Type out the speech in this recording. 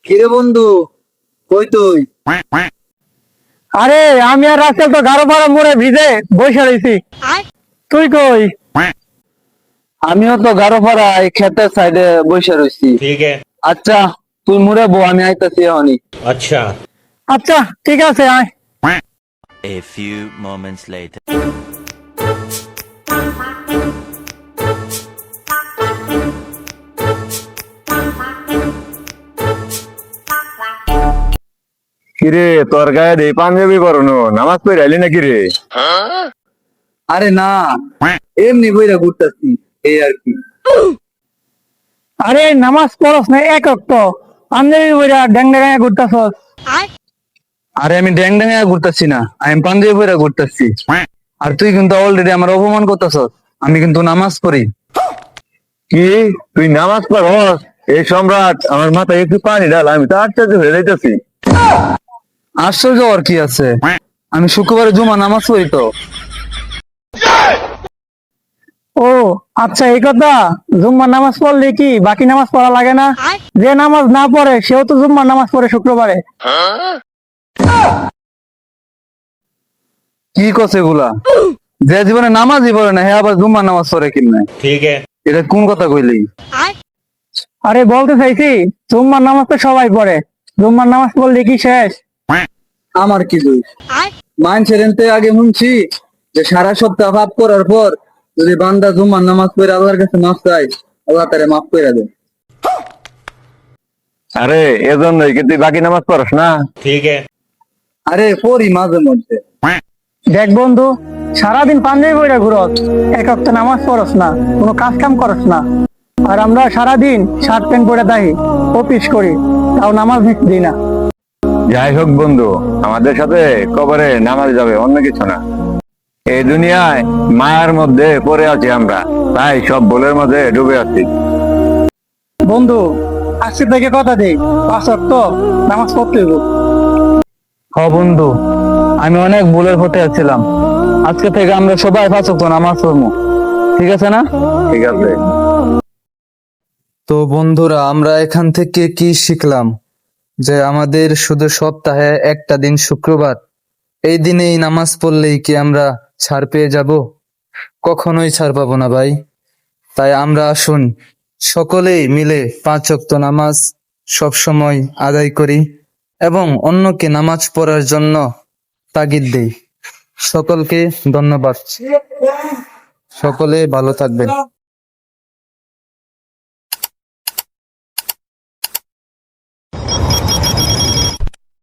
কিরে বন্ধু, কই তুই? আরে আমি আর রাস্তায় তো গারো ফাড়া মোড়ে ভিজে বসে রয়েছি। তুই কই? আমিও তো গারোপাড়া এই ক্ষেতের সাইডে বসে রয়েছি। ठीक है। আচ্ছা, তুই মুড়ে বউ, আমি আইতাছি এখনই। अच्छा। আচ্ছা ঠিক আছে আয়। A few moments later. কিরে তোর গায়ে দিয়ে পাঞ্জাবি পরানো নামাজ পড়ে আইলি নাকি রে? আরে না, এমনি বইরা ঘুরতাছি, এই আর কি। আরে নামাজ পড়স না একক তো পাঞ্জাবি বইরা ড্যাং ড্যাঙায় ঘুরতাছস। আরে আমি ড্যাং ড্যাং ঘুরতাছি না, আমি পাঞ্জাবি বইরা ঘুরতাছি। আর তুই কিন্তু অলরেডি আমার অপমান করতেছস। আমি কিন্তু নামাজ পড়ি। কি তুই নামাজ পড়স? এই সম্রাট, আমার মাথায় একটু পানি ঢাল, আমি তো আশ্চর্য হয়ে যাইতেছি। আশ্চর্য আর কি আছে, আমি শুক্রবারে জুমা নামাজ পড়ি তো। ও আচ্ছা, এই কথা। জুম্মার নামাজ পড়লে কি বাকি নামাজ পড়া লাগে না? যে নামাজ না পড়ে সেও তো জুম্মার নামাজ পড়ে শুক্রবারে। কি করছে এগুলা? যে জীবনে নামাজই পড়ে না, হে আবার জুম্মার নামাজ পড়ে কিনা? ठीक है। এটা কোন কথা কইলি? আরে বলতে চাইছি, জুম্মার নামাজ তো সবাই পড়ে, জুম্মার নামাজ পড়লে কি শেষ? আমার কি দোষ? মানুষের এনতে আগে শুনছি যে সারা সপ্তাহ পাপ করার পর যদি বান্দা জুম্মার নামাজ পড়ে আল্লাহর কাছে মাফ চায়, আল্লাহ তারে মাফ করে দেয়। আরে এজন্যই কি তুই বাকি নামাজ পড়স না? ठीक है। আরে পড়ি মাঝে মধ্যে। দেখ বন্ধু, সারাদিন পাঞ্জাবি বইরা ঘুরস, একক তো নামাজ পড়স না, কোনো কাজ কাম করস না। আর আমরা সারাদিন শার্ট প্যান্ট পরে থাকি, অফিস করি, তাও নামাজ দিই না। যাই হোক বন্ধু, আমাদের সাথে কবরে নামাজ যাবে, অন্য কিছু না। এই দুনিয়ায় মায়ার মধ্যে পড়ে আছি আমরা, তাই সব ভুলের মধ্যে ডুবে আছি। বন্ধু, আজকে থেকে কথা দেই, 5 ওয়াক্ত নামাজ পড়তে হইব। হ বন্ধু, আমি অনেক ভুলের পথে আছিলাম। আজকে থেকে আমরা সবাই 5 ওয়াক্ত নামাজ পড়বো, ঠিক আছে না? ঠিক আছে। তো বন্ধুরা, আমরা এখান থেকে কি শিখলাম? যে আমাদের শুধু সপ্তাহে একটা দিন শুক্রবার, এই দিনেই নামাজ পড়লেই কি আমরা ছাড় পেয়ে যাব? কখনোই ছাড় পাবো না ভাই। তাই আমরা আসুন সকলেই মিলে 5 ওয়াক্ত নামাজ সব সময় আদায় করি এবং অন্যকে নামাজ পড়ার জন্য তাগিদ দেই। সকলকে ধন্যবাদ। সকলে ভালো থাকবেন।